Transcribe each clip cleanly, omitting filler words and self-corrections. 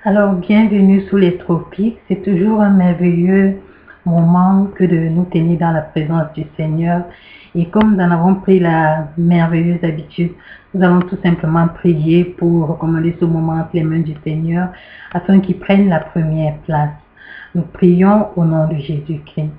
Alors, bienvenue sous les tropiques. C'est toujours un merveilleux moment que de nous tenir dans la présence du Seigneur. Et comme nous en avons pris la merveilleuse habitude, nous allons tout simplement prier pour recommander ce moment entre les mains du Seigneur afin qu'il prenne la première place. Nous prions au nom de Jésus-Christ.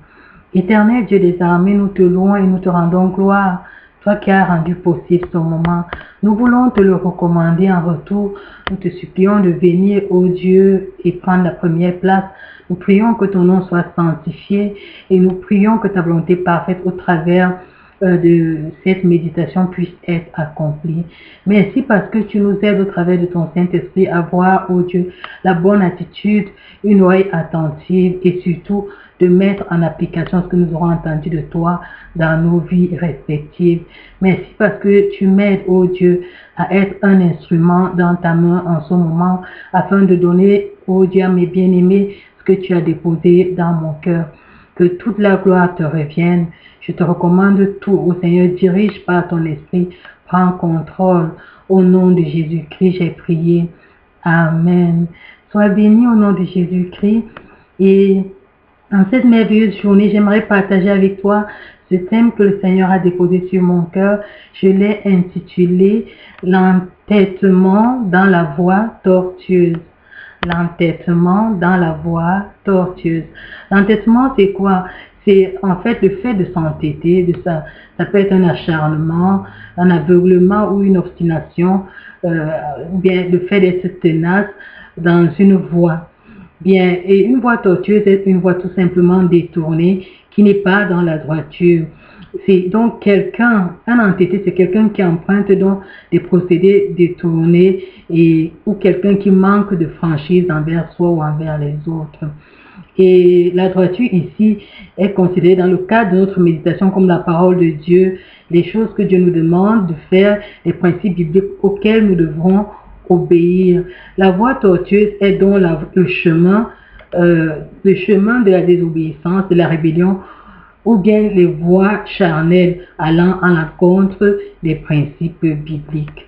Éternel Dieu des armées, nous te louons et nous te rendons gloire. Toi qui as rendu possible ce moment, nous voulons te le recommander en retour. Nous te supplions de venir, ô Dieu, et prendre la première place. Nous prions que ton nom soit sanctifié et nous prions que ta volonté parfaite au travers de cette méditation puisse être accomplie. Merci parce que tu nous aides au travers de ton Saint-Esprit à voir, ô Dieu, la bonne attitude, une oreille attentive et surtout de mettre en application ce que nous aurons entendu de toi dans nos vies respectives. Merci parce que tu m'aides, ô Dieu, à être un instrument dans ta main en ce moment afin de donner, ô Dieu, à mes bien-aimés ce que tu as déposé dans mon cœur. Que toute la gloire te revienne. Je te recommande tout, ô Seigneur, dirige par ton esprit, prends contrôle. Au nom de Jésus-Christ, j'ai prié. Amen. Sois béni au nom de Jésus-Christ. Et en cette merveilleuse journée, j'aimerais partager avec toi ce thème que le Seigneur a déposé sur mon cœur. Je l'ai intitulé « L'entêtement dans la voie tortueuse ». L'entêtement dans la voie tortueuse. L'entêtement, c'est quoi? C'est en fait le fait de s'entêter, ça peut être un acharnement, un aveuglement ou une obstination, ou bien le fait d'être tenace dans une voie. Bien, et une voie tortueuse est une voie tout simplement détournée qui n'est pas dans la droiture. C'est donc quelqu'un, un entêté, c'est quelqu'un qui emprunte donc des procédés détournés ou quelqu'un qui manque de franchise envers soi ou envers les autres. Et la droiture ici est considérée dans le cadre de notre méditation comme la parole de Dieu, les choses que Dieu nous demande de faire, les principes bibliques auxquels nous devrons obéir. La voie tortueuse est donc le chemin de la désobéissance, de la rébellion, ou bien les voies charnelles allant en l'encontre des principes bibliques.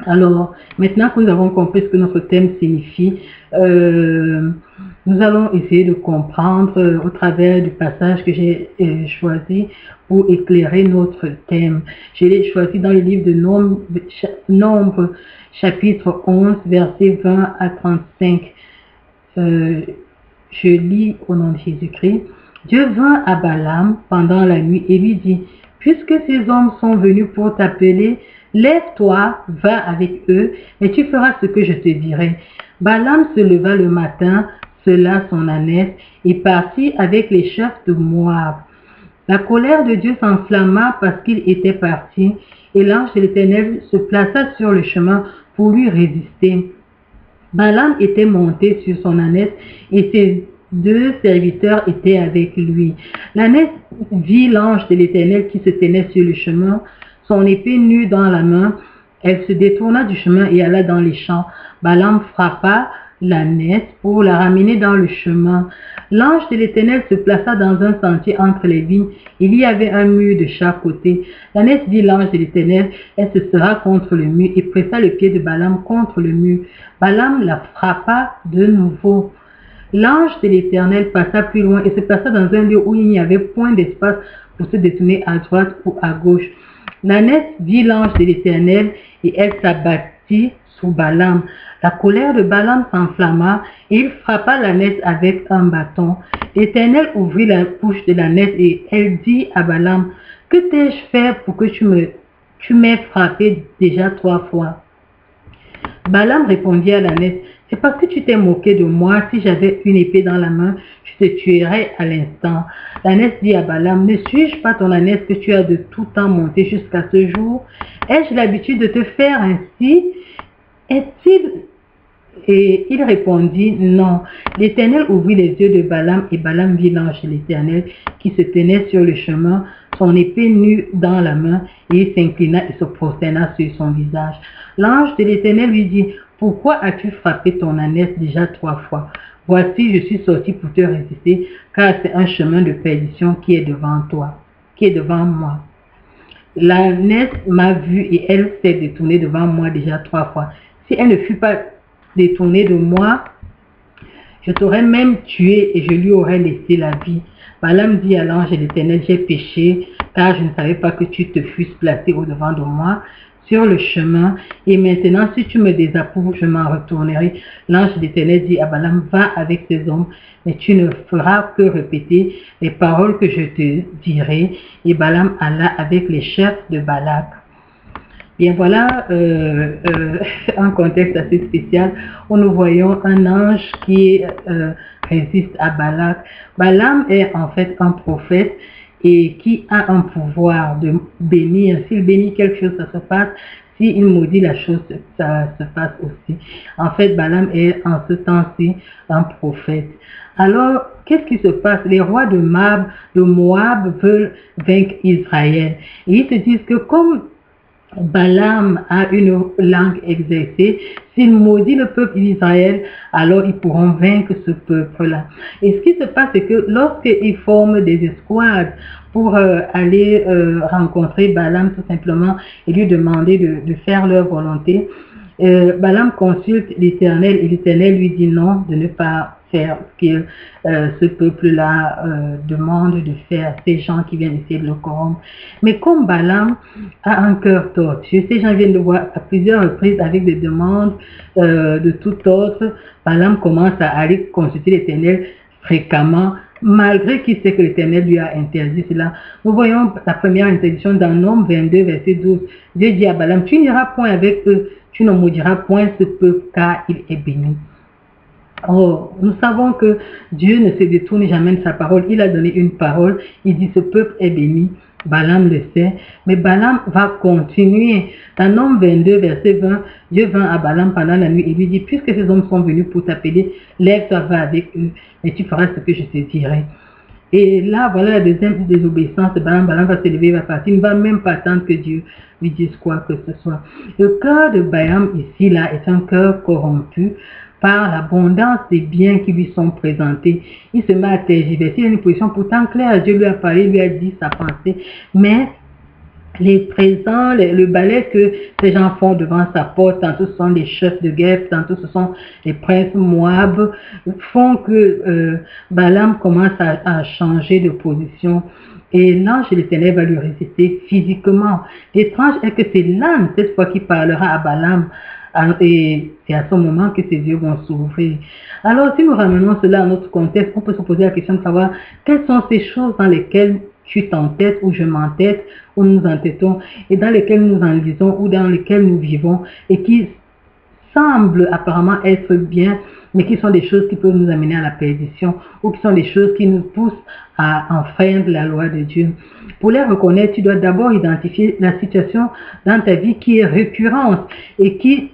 Alors, maintenant que nous avons compris ce que notre thème signifie, nous allons essayer de comprendre au travers du passage que j'ai choisi pour éclairer notre thème. Je l'ai choisi dans le livre de Nombre, chapitre 11, versets 20 à 35. Je lis au nom de Jésus-Christ. Dieu vint à Balaam pendant la nuit et lui dit, « Puisque ces hommes sont venus pour t'appeler, lève-toi, va avec eux, et tu feras ce que je te dirai. » Balaam se leva le matin, sella son ânesse et partit avec les chefs de Moab. La colère de Dieu s'enflamma parce qu'il était parti, et l'ange de l'Éternel se plaça sur le chemin pour lui résister. Balaam était monté sur son ânesse et ses 2 serviteurs étaient avec lui. L'ânesse vit l'ange de l'Éternel qui se tenait sur le chemin, son épée nue dans la main. Elle se détourna du chemin et alla dans les champs. Balaam frappa l'ânesse pour la ramener dans le chemin. L'ange de l'Éternel se plaça dans un sentier entre les vignes. Il y avait un mur de chaque côté. L'ânesse vit l'ange de l'Éternel. Elle se serra contre le mur et pressa le pied de Balaam contre le mur. Balaam la frappa de nouveau. L'ange de l'Éternel passa plus loin et se plaça dans un lieu où il n'y avait point d'espace pour se détourner à droite ou à gauche. L'ânesse vit l'ange de l'Éternel et elle s'abattit sous Balaam. La colère de Balaam s'enflamma et il frappa l'ânesse avec un bâton. L'Éternel ouvrit la bouche de l'ânesse et elle dit à Balaam, « Que t'ai-je fait pour que tu m'aies frappé déjà 3 fois ?» Balaam répondit à l'ânesse, « C'est parce que tu t'es moqué de moi. Si j'avais une épée dans la main, je te tuerais à l'instant. » L'ânesse dit à Balaam, « Ne suis-je pas ton ânesse que tu as de tout temps monté jusqu'à ce jour? Ai-je l'habitude de te faire ainsi? Est-il... » Et il répondit, « Non. » L'Éternel ouvrit les yeux de Balaam et Balaam vit l'ange de l'Éternel qui se tenait sur le chemin, son épée nue dans la main, et il s'inclina et se prosterna sur son visage. L'ange de l'Éternel lui dit, « Pourquoi as-tu frappé ton ânesse déjà 3 fois? Voici, je suis sorti pour te résister, car c'est un chemin de perdition qui est devant toi, qui est devant moi. L'ânesse m'a vu et elle s'est détournée devant moi déjà 3 fois. Si elle ne fut pas détourné de moi, je t'aurais même tué et je lui aurais laissé la vie. Balaam dit à l'ange de l'Éternel, j'ai péché, car je ne savais pas que tu te fusses placé au-devant de moi sur le chemin. Et maintenant, si tu me désapprouves, je m'en retournerai. L'ange de l'Éternel dit à Balaam, va avec ces hommes, mais tu ne feras que répéter les paroles que je te dirai. Et Balaam alla avec les chefs de Balak. Bien voilà un contexte assez spécial où nous voyons un ange qui résiste à Balak. Balaam est en fait un prophète et qui a un pouvoir de bénir. S'il bénit quelque chose, ça se passe. S'il maudit la chose, ça se passe aussi. En fait, Balaam est en ce temps-ci un prophète. Alors, qu'est-ce qui se passe? Les rois de Moab veulent vaincre Israël. Et ils se disent que comme Balaam a une langue exercée, s'il maudit le peuple d'Israël, alors ils pourront vaincre ce peuple-là. Et ce qui se passe, c'est que lorsqu'ils forment des escouades pour aller rencontrer Balaam tout simplement et lui demander de faire leur volonté, Balaam consulte l'Éternel et l'Éternel lui dit non, de ne pas faire ce que ce peuple-là demande de faire, ces gens qui viennent essayer de le corrompre. Mais comme Balaam a un cœur tortueux, ces gens viennent de voir à plusieurs reprises avec des demandes de tout ordre, Balaam commence à aller consulter l'Éternel fréquemment, malgré qu'il sait que l'Éternel lui a interdit cela. Nous voyons la première interdiction dans Nombre 22, verset 12. Dieu dit à Balaam, tu n'iras point avec eux, tu ne maudiras point ce peuple, car il est béni. Oh, nous savons que Dieu ne se détourne jamais de sa parole. Il a donné une parole. Il dit ce peuple est béni. Balaam le sait. Mais Balaam va continuer. Dans Nombre 22, verset 20, Dieu vint à Balaam pendant la nuit et lui dit, puisque ces hommes sont venus pour t'appeler, lève-toi, va avec eux, et tu feras ce que je te dirai. Et là, voilà la deuxième désobéissance de Balaam. Balaam va se lever, va partir. Il ne va même pas attendre que Dieu lui dise quoi que ce soit. Le cœur de Balaam ici, là, est un cœur corrompu par l'abondance des biens qui lui sont présentés. Il se met à tergiverser. Il a une position pourtant claire. Dieu lui a parlé, lui a dit sa pensée. Mais les présents, le balai que ces gens font devant sa porte, tantôt ce sont des chefs de guerre, tantôt ce sont les princes Moab, font que Balaam commence à changer de position. Et l'ange de l'Éternel va lui résister physiquement. L'étrange est que c'est l'âne, cette fois, qui parlera à Balaam. Et c'est à ce moment que ses yeux vont s'ouvrir. Alors, si nous ramenons cela à notre contexte, on peut se poser la question de savoir quelles sont ces choses dans lesquelles tu t'entêtes ou je m'entête, ou nous entêtons, et dans lesquelles nous enlisons ou dans lesquelles nous vivons, et qui semblent apparemment être bien, mais qui sont des choses qui peuvent nous amener à la perdition, ou qui sont des choses qui nous poussent à enfreindre la loi de Dieu. Pour les reconnaître, tu dois d'abord identifier la situation dans ta vie qui est récurrente et qui,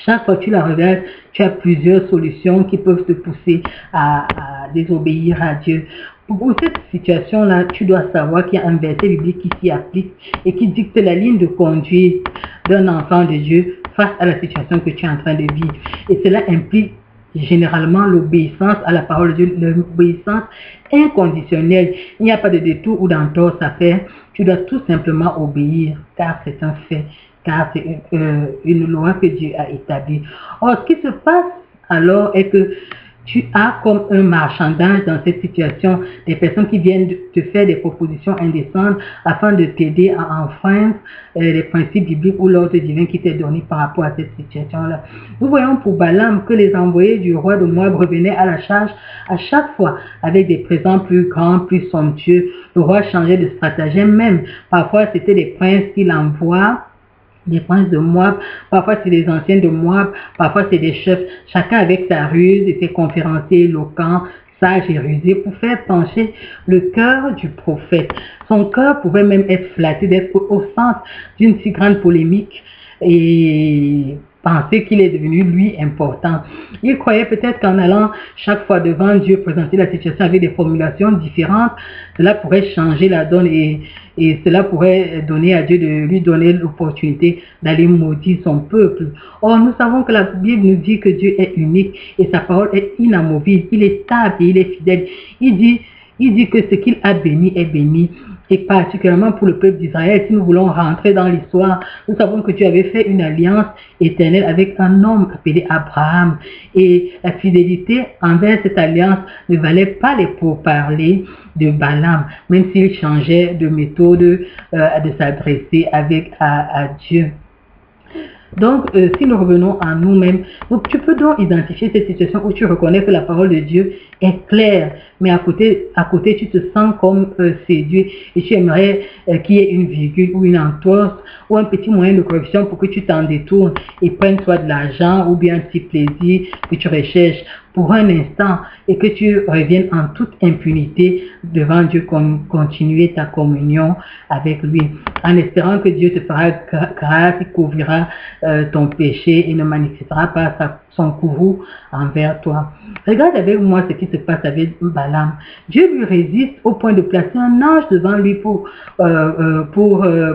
chaque fois que tu la regardes, tu as plusieurs solutions qui peuvent te pousser à désobéir à Dieu. Pour cette situation-là, tu dois savoir qu'il y a un verset biblique qui s'y applique et qui dicte la ligne de conduite d'un enfant de Dieu face à la situation que tu es en train de vivre. Et cela implique généralement l'obéissance à la parole de Dieu, l'obéissance inconditionnelle. Il n'y a pas de détour ou d'entorse à faire. Tu dois tout simplement obéir, car c'est un fait, car c'est une loi que Dieu a établie. Or, ce qui se passe alors est que tu as comme un marchandage dans cette situation, des personnes qui viennent te faire des propositions indécentes afin de t'aider à enfreindre les principes bibliques ou l'ordre divin qui t'est donné par rapport à cette situation-là. Nous voyons pour Balaam que les envoyés du roi de Moab revenaient à la charge à chaque fois avec des présents plus grands, plus somptueux. Le roi changeait de stratagème même. Parfois, c'était des princes qu'il envoie, des princes de Moab, parfois c'est des anciens de Moab, parfois c'est des chefs, chacun avec sa ruse et ses conférenciers éloquents, sages et rusés pour faire pencher le cœur du prophète. Son cœur pouvait même être flatté d'être au centre d'une si grande polémique et penser qu'il est devenu lui important. Il croyait peut-être qu'en allant chaque fois devant Dieu présenter la situation avec des formulations différentes, cela pourrait changer la donne et cela pourrait donner à Dieu de lui donner l'opportunité d'aller maudire son peuple. Or, nous savons que la Bible nous dit que Dieu est unique et sa parole est inamovible. Il est stable et il est fidèle. Il dit que ce qu'il a béni est béni. Et particulièrement pour le peuple d'Israël, si nous voulons rentrer dans l'histoire, nous savons que Dieu avait fait une alliance éternelle avec un homme appelé Abraham. Et la fidélité envers cette alliance ne valait pas les pourparlers de Balaam, même s'il changeait de méthode de s'adresser à Dieu. Donc, si nous revenons à nous-mêmes, tu peux donc identifier cette situation où tu reconnais que la parole de Dieu est claire, mais à côté tu te sens comme séduit et tu aimerais qu'il y ait une virgule ou une entorse ou un petit moyen de correction pour que tu t'en détournes et prennes soit de l'argent ou bien un petit plaisir que tu recherches pour un instant et que tu reviennes en toute impunité devant Dieu, continuer ta communion avec lui, en espérant que Dieu te fera grâce, il couvrira ton péché et ne manifestera pas son courroux envers toi. Regarde avec moi ce qui se passe avec Balaam. Dieu lui résiste au point de placer un ange devant lui pour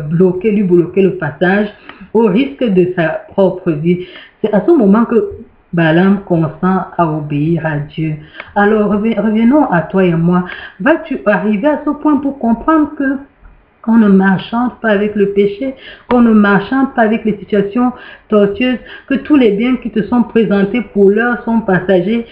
bloquer le passage au risque de sa propre vie. C'est à ce moment que Balaam consent à obéir à Dieu. Alors revenons à toi et moi. Vas-tu arriver à ce point pour comprendre que qu'on ne marchande pas avec le péché, qu'on ne marchande pas avec les situations tortueuses, que tous les biens qui te sont présentés pour l'heure sont passagers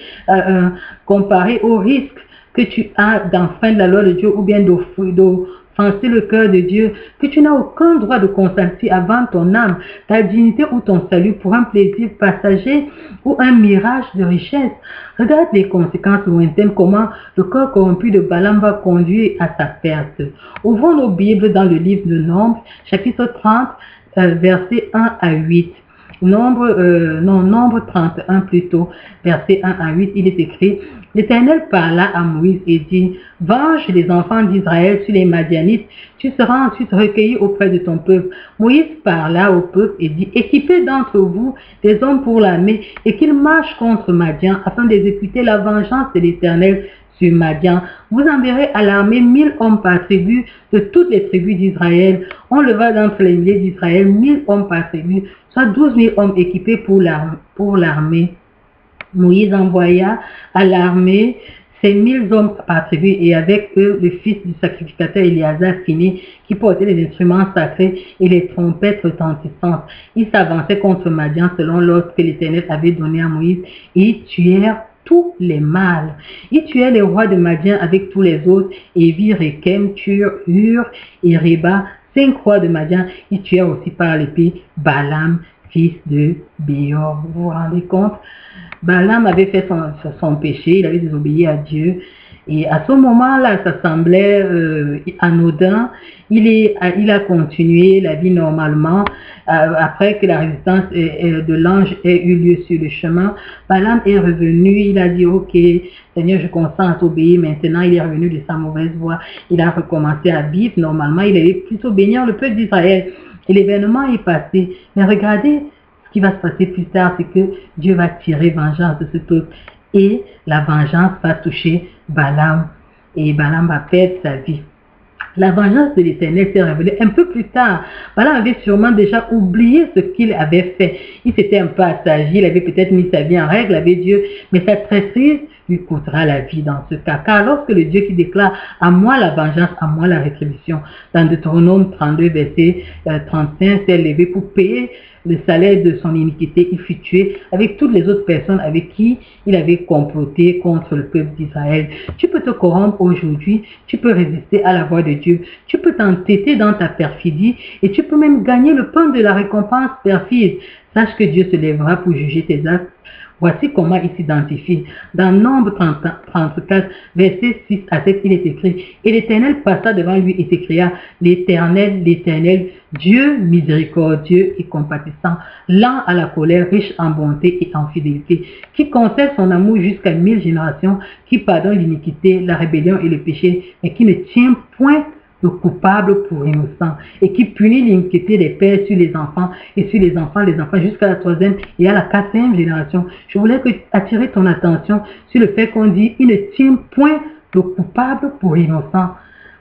comparés au risque que tu as d'enfreindre la loi de Dieu ou bien d'offenser le cœur de Dieu, que tu n'as aucun droit de consentir avant ton âme, ta dignité ou ton salut pour un plaisir passager ou un mirage de richesse. Regarde les conséquences lointaines, comment le corps corrompu de Balaam va conduire à sa perte. Ouvrons nos Bibles dans le livre de Nombre, chapitre 30, versets 1 à 8. Nombre 31 plutôt, versets 1 à 8, il est écrit: L'Éternel parla à Moïse et dit: Venge les enfants d'Israël sur les Madianites, tu seras ensuite recueilli auprès de ton peuple. Moïse parla au peuple et dit: Équipez d'entre vous des hommes pour l'armée et qu'ils marchent contre Madian afin d'exécuter la vengeance de l'Éternel sur Madian. Vous enverrez à l'armée 1000 hommes par tribu de toutes les tribus d'Israël. On leva d'entre les milliers d'Israël 1000 hommes par tribu, soit 12 000 hommes équipés pour l'armée. Moïse envoya à l'armée ces 1000 hommes par tribu et avec eux le fils du sacrificateur Éléazar Finé qui portait les instruments sacrés et les trompettes retentissantes. Ils s'avançaient contre Madian selon l'ordre que l'Éternel avait donné à Moïse et ils tuèrent tous les mâles. Ils tuèrent les rois de Madian avec tous les autres, Évi, Rekem, Tur, Hur et Reba, 5 rois de Madian. Ils tuèrent aussi par l'épée Balaam, fils de Béor. Vous vous rendez compte? Balaam avait fait son péché, il avait désobéi à Dieu. Et à ce moment-là, ça semblait anodin. Il a continué la vie normalement. Après que la résistance de l'ange ait eu lieu sur le chemin, Balaam est revenu. Il a dit: Ok, Seigneur, je consens à t'obéir. Maintenant, il est revenu de sa mauvaise voie. Il a recommencé à vivre normalement. Il allait plutôt bénir le peuple d'Israël. Et l'événement est passé. Mais regardez, ce qui va se passer plus tard, c'est que Dieu va tirer vengeance de ce peuple. Et la vengeance va toucher Balaam. Et Balaam va perdre sa vie. La vengeance de l'Éternel s'est révélée un peu plus tard. Balaam avait sûrement déjà oublié ce qu'il avait fait. Il s'était un peu assagi, il avait peut-être mis sa vie en règle avec Dieu, mais sa traîtrise lui coûtera la vie dans ce cas. Car lorsque le Dieu qui déclare: à moi la vengeance, à moi la rétribution, dans Deutéronome 32, verset 35, s'est levé pour payer le salaire de son iniquité, il fut tué avec toutes les autres personnes avec qui il avait comploté contre le peuple d'Israël. Tu peux te corrompre aujourd'hui, tu peux résister à la voix de Dieu, tu peux t'entêter dans ta perfidie et tu peux même gagner le pain de la récompense perfide. Sache que Dieu se lèvera pour juger tes actes. Voici comment il s'identifie. Dans Nombre 34, versets 6 à 7, il est écrit: Et l'Éternel passa devant lui et s'écria: L'Éternel, l'Éternel, Dieu miséricordieux et compatissant, lent à la colère, riche en bonté et en fidélité, qui conserve son amour jusqu'à 1000 générations, qui pardonne l'iniquité, la rébellion et le péché, mais qui ne tient point le coupable pour innocent, et qui punit l'iniquité des pères sur les enfants et sur les enfants jusqu'à la 3e et à la 4e génération. Je voulais attirer ton attention sur le fait qu'on dit: il ne tient point le coupable pour innocent.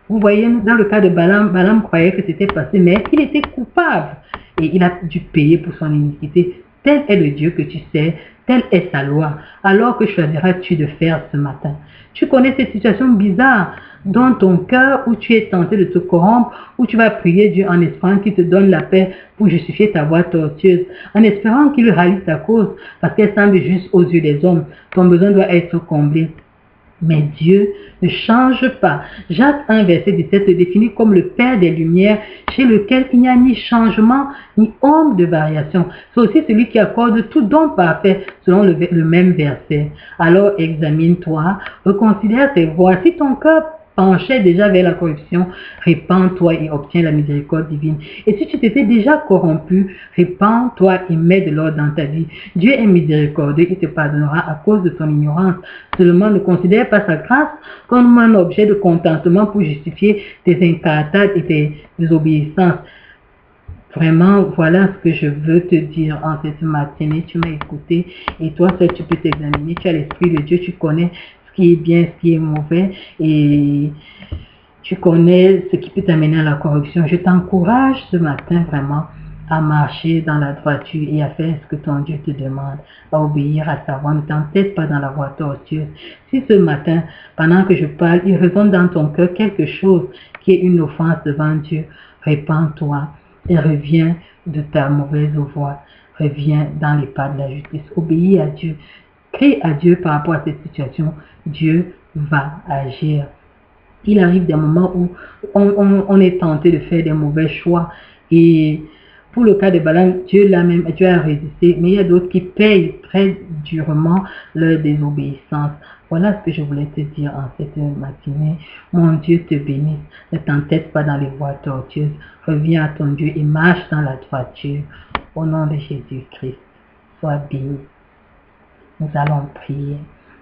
Vous voyez, dans le cas de Balaam, Balaam croyait que c'était passé, mais il était coupable et il a dû payer pour son iniquité. Tel est le Dieu que tu sais, telle est sa loi. Alors que choisiras-tu de faire ce matin? Tu connais cette situation bizarre dans ton cœur où tu es tenté de te corrompre, où tu vas prier Dieu en espérant qu'il te donne la paix pour justifier ta voie tortueuse, en espérant qu'il rallie ta cause parce qu'elle semble juste aux yeux des hommes. Ton besoin doit être comblé. Mais Dieu ne change pas. Jacques 1, verset 17 le définit comme le Père des Lumières, chez lequel il n'y a ni changement, ni ombre de variation. C'est aussi celui qui accorde tout don parfait, selon le même verset. Alors examine-toi, reconsidère tes voies. Si ton cœur penchait déjà vers la corruption, répands-toi et obtiens la miséricorde divine. Et si tu t'étais déjà corrompu, répands-toi et mets de l'ordre dans ta vie. Dieu est miséricordieux, il te pardonnera à cause de ton ignorance. Seulement ne considère pas sa grâce comme un objet de contentement pour justifier tes incartades et tes désobéissances. Vraiment, voilà ce que je veux te dire en cette matinée. Tu m'as écouté et toi seul tu peux t'examiner. Tu as l'Esprit de Dieu, tu connais ce qui est bien, ce qui est mauvais et tu connais ce qui peut t'amener à la corruption. Je t'encourage ce matin vraiment à marcher dans la droiture et à faire ce que ton Dieu te demande, à obéir à sa voix. Ne t'entête pas dans la voie tortueuse. Si ce matin, pendant que je parle, il résonne dans ton cœur quelque chose qui est une offense devant Dieu, répands-toi et reviens de ta mauvaise voie. Reviens dans les pas de la justice. Obéis à Dieu. Crie à Dieu par rapport à cette situation. Dieu va agir. Il arrive des moments où on est tenté de faire des mauvais choix et pour le cas de Balaam, Dieu a résisté, mais il y a d'autres qui payent très durement leur désobéissance. Voilà ce que je voulais te dire en cette matinée. Mon Dieu te bénisse. Ne t'entête pas dans les voies tortueuses. Reviens à ton Dieu et marche dans la droiture. Au nom de Jésus-Christ, sois béni. Nous allons prier.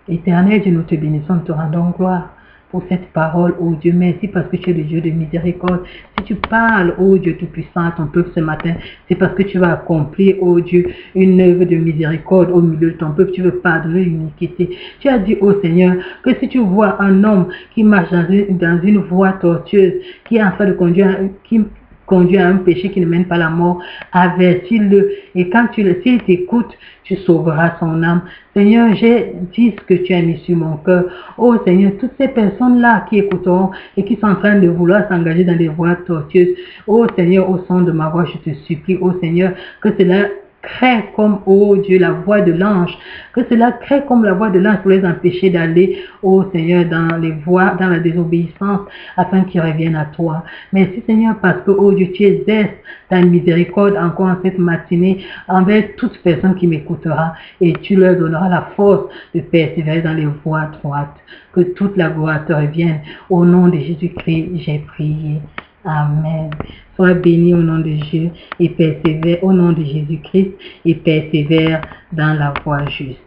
Éternel Dieu, nous te bénissons, nous te rendons gloire pour cette parole, oh Dieu. Merci parce que tu es le Dieu de miséricorde. Si tu parles, oh Dieu Tout-Puissant, à ton peuple ce matin, c'est parce que tu vas accomplir, oh Dieu, une œuvre de miséricorde au milieu de ton peuple. Tu veux pardonner l'iniquité. Tu as dit, oh Seigneur, que si tu vois un homme qui marche dans une voie tortueuse, qui est en train de conduit à un péché qui ne mène pas à la mort, avertis-le. Et quand s'il t'écoute, tu sauveras son âme. Seigneur, j'ai dit ce que tu as mis sur mon cœur. Oh Seigneur, toutes ces personnes-là qui écouteront et qui sont en train de vouloir s'engager dans des voies tortueuses. Oh Seigneur, au son de ma voix, je te supplie, oh Seigneur, que cela crée comme, oh Dieu, la voix de l'ange, que cela crée comme la voix de l'ange pour les empêcher d'aller, oh Seigneur, dans les voies, dans la désobéissance, afin qu'ils reviennent à toi. Merci Seigneur, parce que, oh Dieu, tu exerces ta miséricorde encore en cette matinée envers toute personne qui m'écoutera et tu leur donneras la force de persévérer dans les voies droites. Que toute la gloire te revienne. Au nom de Jésus-Christ, j'ai prié. Amen. Sois béni au nom de Dieu et persévère au nom de Jésus-Christ et persévère dans la voie juste.